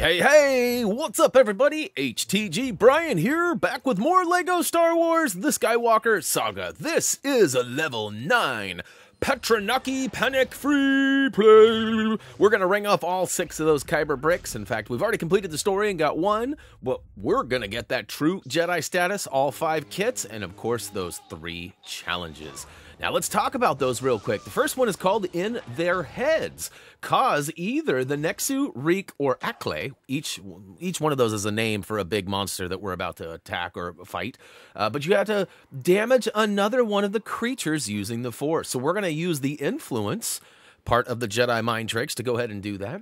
Hey, what's up everybody? HTG Brian here, back with more LEGO Star Wars, the Skywalker Saga. This is a level 9, Petranaki Panic free play. We're gonna ring off all 6 of those Kyber bricks. In fact, we've already completed the story and got 1, but we're gonna get that true Jedi status, all 5 kits, and of course those 3 challenges. Now let's talk about those real quick. The first one is called In Their Heads, cause either the Nexu, Reek, or Akle, each one of those is a name for a big monster that we're about to attack or fight, but you have to damage another one of the creatures using the Force. So we're going to use the influence part of the Jedi mind tricks to go ahead and do that.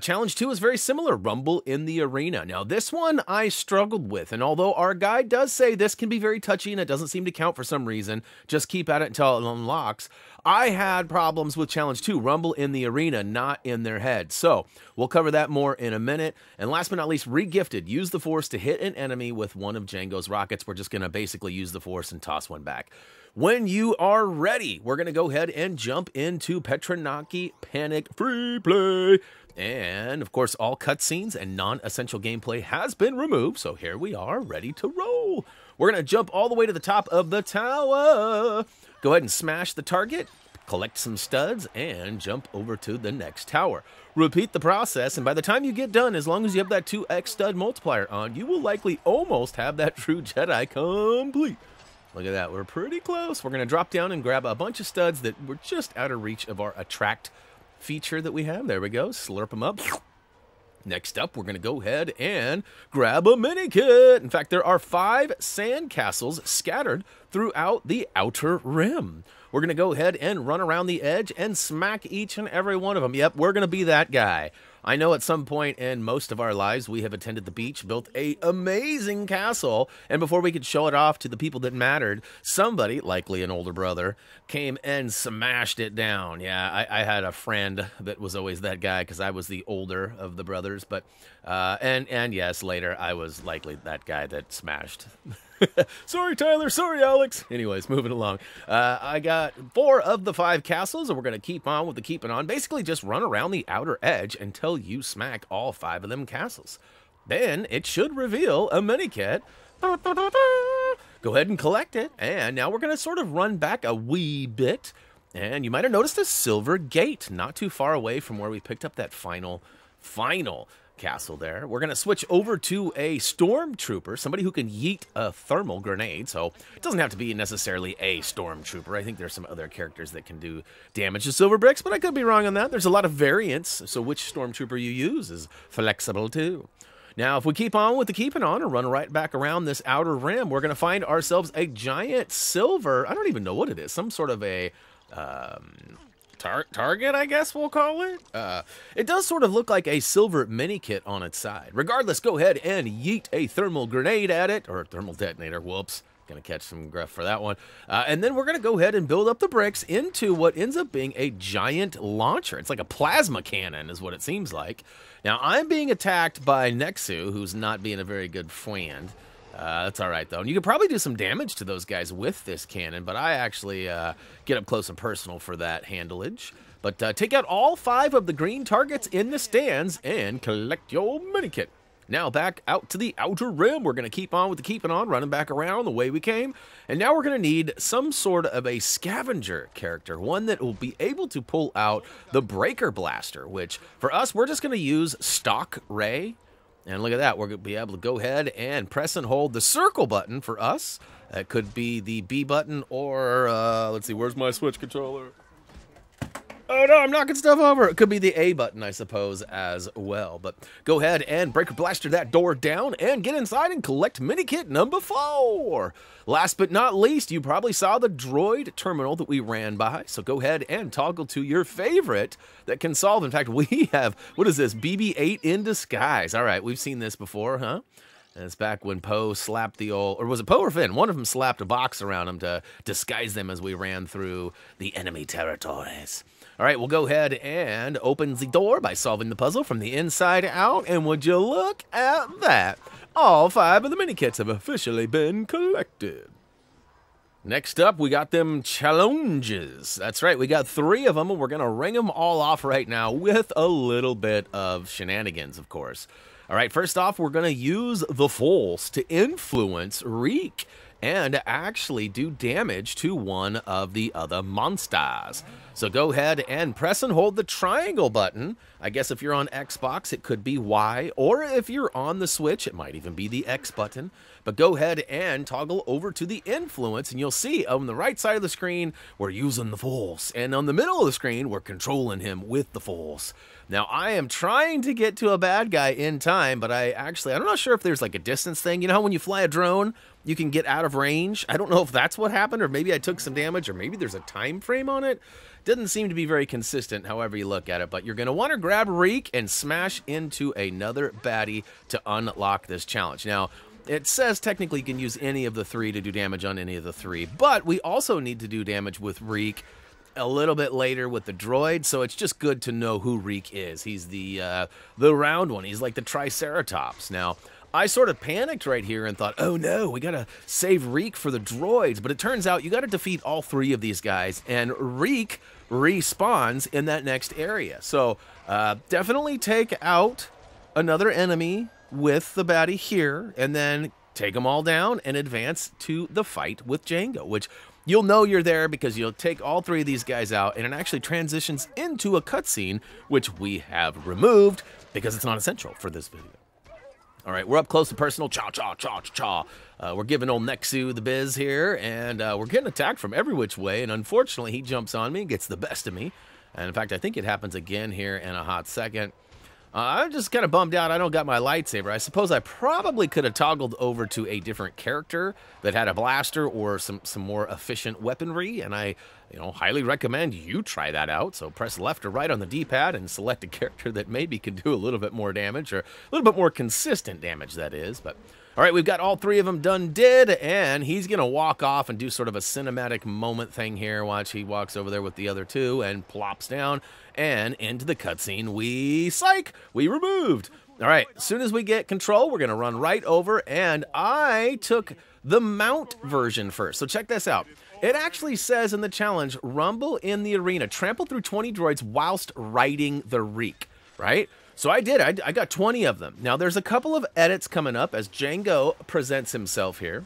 Challenge 2 is very similar, Rumble in the Arena. Now this one I struggled with, and although our guide does say this can be very touchy and it doesn't seem to count for some reason, just keep at it until it unlocks, I had problems with Challenge 2, Rumble in the Arena, not in their head. So we'll cover that more in a minute. And last but not least, Regifted. Use the Force to hit an enemy with one of Jango's rockets. We're just going to basically use the Force and toss one back. When you are ready, we're going to go ahead and jump into Petranaki Panic free play. And, of course, all cutscenes and non-essential gameplay has been removed. So here we are, ready to roll. We're going to jump all the way to the top of the tower. Go ahead and smash the target, collect some studs, and jump over to the next tower. Repeat the process, and by the time you get done, as long as you have that 2x stud multiplier on, you will likely almost have that true Jedi complete. Look at that, we're pretty close. We're going to drop down and grab a bunch of studs that were just out of reach of our attract feature that we have. There we go, slurp them up. Next up, we're going to go ahead and grab a Minikit. In fact, there are 5 sand castles scattered throughout the outer rim. We're going to go ahead and run around the edge and smack each and every one of them. Yep, we're going to be that guy. I know at some point in most of our lives we have attended the beach, built an amazing castle, and before we could show it off to the people that mattered, somebody, likely an older brother, came and smashed it down. Yeah, I had a friend that was always that guy because I was the older of the brothers, but and yes, later I was likely that guy that smashed. Sorry, Tyler. Sorry, Alex. Anyways, moving along. I got 4 of the 5 castles, and we're going to keep on with the keeping on. Basically, just run around the outer edge until you smack all 5 of them castles. Then it should reveal a Minikit. Go ahead and collect it. And now we're going to sort of run back a wee bit. And you might have noticed a silver gate not too far away from where we picked up that final castle there. We're going to switch over to a stormtrooper, somebody who can yeet a thermal grenade, so it doesn't have to be necessarily a stormtrooper. I think there's some other characters that can do damage to silver bricks, but I could be wrong on that. There's a lot of variants, so which stormtrooper you use is flexible too. Now, if we keep on with the keeping on and run right back around this outer rim, we're going to find ourselves a giant silver, I don't even know what it is, some sort of a target, I guess we'll call it. It does sort of look like a silver Minikit on its side. Regardless, go ahead and yeet a thermal grenade at it, or thermal detonator, whoops. Gonna catch some gruff for that one. And then we're gonna go ahead and build up the bricks into what ends up being a giant launcher. It's like a plasma cannon is what it seems like. Now, I'm being attacked by Nexu, who's not being a very good friend. That's all right, though. And you could probably do some damage to those guys with this cannon, but I actually get up close and personal for that handleage. But take out all 5 of the green targets in the stands and collect your Minikit. Now back out to the outer rim. We're going to keep on with the keeping on, running back around the way we came. And now we're going to need some sort of a scavenger character, one that will be able to pull out the Breaker Blaster, which for us, we're just going to use Stock Ray. And look at that, we're going to be able to go ahead and press and hold the circle button for us. That could be the B button or, let's see, where's my Switch controller? Oh no, I'm knocking stuff over. It could be the A button, I suppose, as well. But go ahead and Breaker Blaster that door down and get inside and collect Minikit number 4. Last but not least, you probably saw the droid terminal that we ran by. So go ahead and toggle to your favorite that can solve. In fact, we have, what is this, BB-8 in disguise. All right, we've seen this before, huh? And it's back when Poe slapped the old, or was it Poe or Finn? One of them slapped a box around him to disguise them as we ran through the enemy territories. All right, we'll go ahead and open the door by solving the puzzle from the inside out. And would you look at that? All 5 of the Minikits have officially been collected. Next up, we got them challenges. That's right, we got 3 of them, and we're going to ring them all off right now with a little bit of shenanigans, of course. All right, first off, we're going to use the Force to influence Reek and actually do damage to one of the other monsters. So go ahead and press and hold the triangle button. I guess if you're on Xbox, it could be Y, or if you're on the Switch, it might even be the X button. But go ahead and toggle over to the influence, and you'll see on the right side of the screen, we're using the Force. And on the middle of the screen, we're controlling him with the Force. Now, I am trying to get to a bad guy in time, but I'm not sure if there's like a distance thing. You know how when you fly a drone, you can get out of range? I don't know if that's what happened, or maybe I took some damage, or maybe there's a time frame on it. Doesn't seem to be very consistent however you look at it, but you're going to want to grab Reek and smash into another baddie to unlock this challenge. Now, it says technically you can use any of the three to do damage on any of the three, but we also need to do damage with Reek a little bit later with the droid, so it's just good to know who Reek is. He's the round one. He's like the Triceratops. Now, I sort of panicked right here and thought, oh no, we gotta save Reek for the droids, but it turns out you gotta defeat all three of these guys, and Reek respawns in that next area. So definitely take out another enemy with the baddie here, and then take them all down and advance to the fight with Jango, which you'll know you're there because you'll take all three of these guys out, and it actually transitions into a cutscene, which we have removed because it's not essential for this video. All right, we're up close and personal. Cha, cha, cha, cha, cha. We're giving old Nexu the biz here, and we're getting attacked from every which way, and unfortunately, he jumps on me and gets the best of me. And in fact, I think it happens again here in a hot second. I'm just kind of bummed out I don't got my lightsaber. I suppose I probably could have toggled over to a different character that had a blaster or some more efficient weaponry, and I highly recommend you try that out. So press left or right on the D-pad and select a character that maybe can do a little bit more damage, or a little bit more consistent damage, that is. But all right, we've got all three of them done and he's going to walk off and do sort of a cinematic moment thing here. Watch, he walks over there with the other two and plops down, and into the cutscene we removed. All right, as soon as we get control, we're going to run right over, and I took the mount version first. So check this out. It actually says in the challenge, rumble in the arena, trample through 20 droids whilst riding the Reek, right? So I did. I got 20 of them. Now, there's a couple of edits coming up as Jango presents himself here.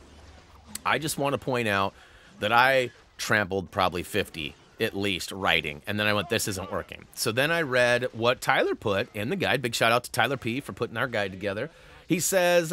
I just want to point out that I trampled probably 50 at least riding, and then I went, this isn't working. So then I read what Tyler put in the guide. Big shout out to Tyler P for putting our guide together. He says,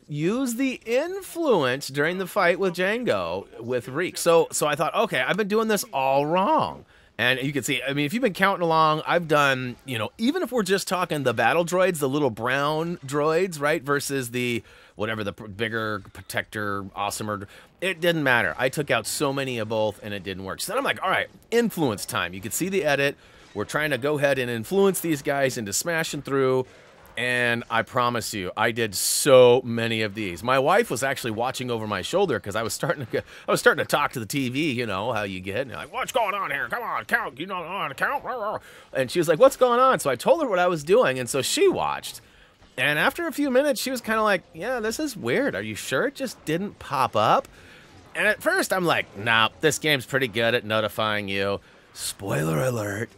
use the influence during the fight with Jango with Reek. So I thought, okay, I've been doing this all wrong. And you can see, I mean, if you've been counting along, I've done, even if we're just talking the battle droids, the little brown droids, right, versus the, whatever, the bigger, protector, awesomer, it didn't matter. I took out so many of both, and it didn't work. So then I'm like, all right, influence time. You can see the edit. We're trying to go ahead and influence these guys into smashing through. And I promise you, I did so many of these. My wife was actually watching over my shoulder because I was starting to talk to the TV, how you get. And like, what's going on here? Come on, count. You know how to count? And she was like, what's going on? So I told her what I was doing, and so she watched. And after a few minutes, she was kind of like, yeah, this is weird. Are you sure it just didn't pop up? And at first, I'm like, nah, this game's pretty good at notifying you. Spoiler alert.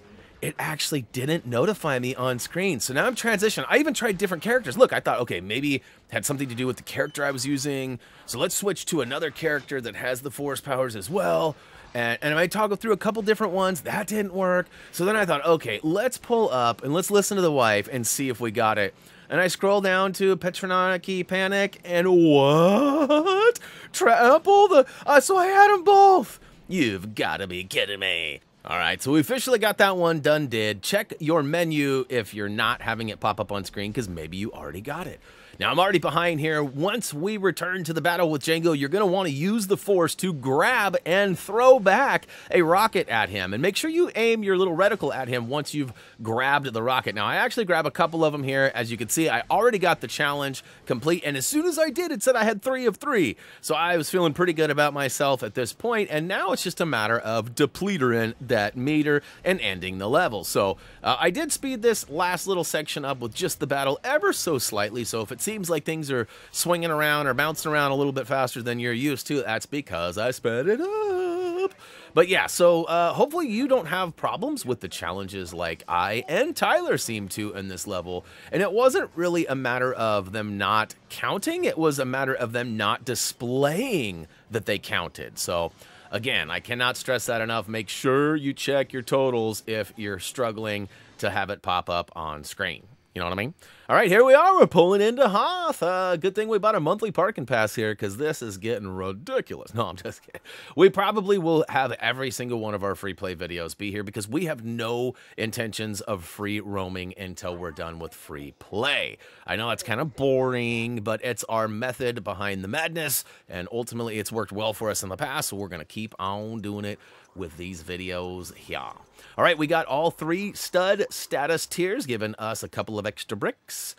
It actually didn't notify me on screen. So now I'm transitioning. I even tried different characters. Look, I thought, okay, maybe it had something to do with the character I was using. So let's switch to another character that has the Force powers as well. And I toggled through a couple different ones. That didn't work. So then I thought, okay, let's pull up and let's listen to the wife and see if we got it. And I scroll down to Petranaki Panic, and what? Trample the... so I had them both. You've got to be kidding me. All right, so we officially got that one done. Check your menu if you're not having it pop up on screen, because maybe you already got it. Now, I'm already behind here. Once we return to the battle with Jango, you're going to want to use the Force to grab and throw back a rocket at him. And make sure you aim your little reticle at him once you've grabbed the rocket. Now, I actually grab a couple of them here. As you can see, I already got the challenge complete. And as soon as I did, it said I had 3 of 3. So I was feeling pretty good about myself at this point. And now it's just a matter of depletering that meter and ending the level. So I did speed this last little section up with just the battle ever so slightly. So if it seems like things are swinging around or bouncing around a little bit faster than you're used to, that's because I sped it up. But yeah, so hopefully you don't have problems with the challenges like I and Tyler seem to in this level. And it wasn't really a matter of them not counting. It was a matter of them not displaying that they counted. So again, I cannot stress that enough. Make sure you check your totals if you're struggling to have it pop up on screen. You know what I mean? All right, here we are. We're pulling into Hoth. Good thing we bought a monthly parking pass here because this is getting ridiculous. No, I'm just kidding. We probably will have every single one of our free play videos be here because we have no intentions of free roaming until we're done with free play. I know it's kind of boring, but it's our method behind the madness, and ultimately it's worked well for us in the past, so we're going to keep on doing it with these videos here. All right, we got all 3 stud status tiers, giving us a couple of extra bricks.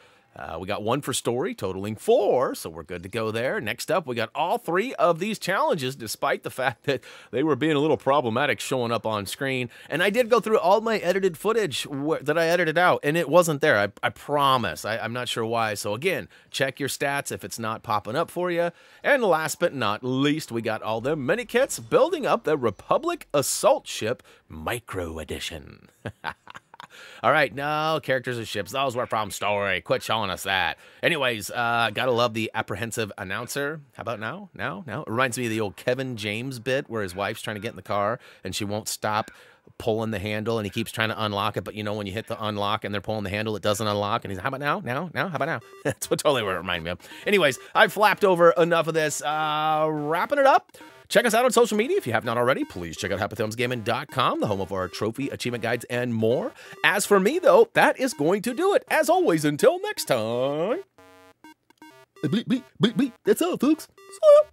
We got 1 for story, totaling 4, so we're good to go there. Next up, we got all 3 of these challenges, despite the fact that they were being a little problematic showing up on screen. And I did go through all my edited footage that I edited out, and it wasn't there. I promise. I'm not sure why. So again, check your stats if it's not popping up for you. And last but not least, we got all the Minikits building up the Republic Assault Ship Micro Edition. All right, no characters and ships. Those were from story. Quit showing us that. Anyways, gotta love the apprehensive announcer. How about now? Now? It reminds me of the old Kevin James bit where his wife's trying to get in the car and she won't stop pulling the handle and he keeps trying to unlock it. But you know, when you hit the unlock and they're pulling the handle, it doesn't unlock. And he's, how about now? Now? How about now? That's what totally what it reminded me of. Anyways, I've flapped over enough of this. Wrapping it up. Check us out on social media if you have not already. Please check out HappyThumbsGaming.com, the home of our trophy, achievement guides, and more. As for me, though, that is going to do it. As always, until next time. Bleep, bleep, bleep, bleep. That's all, folks. See ya.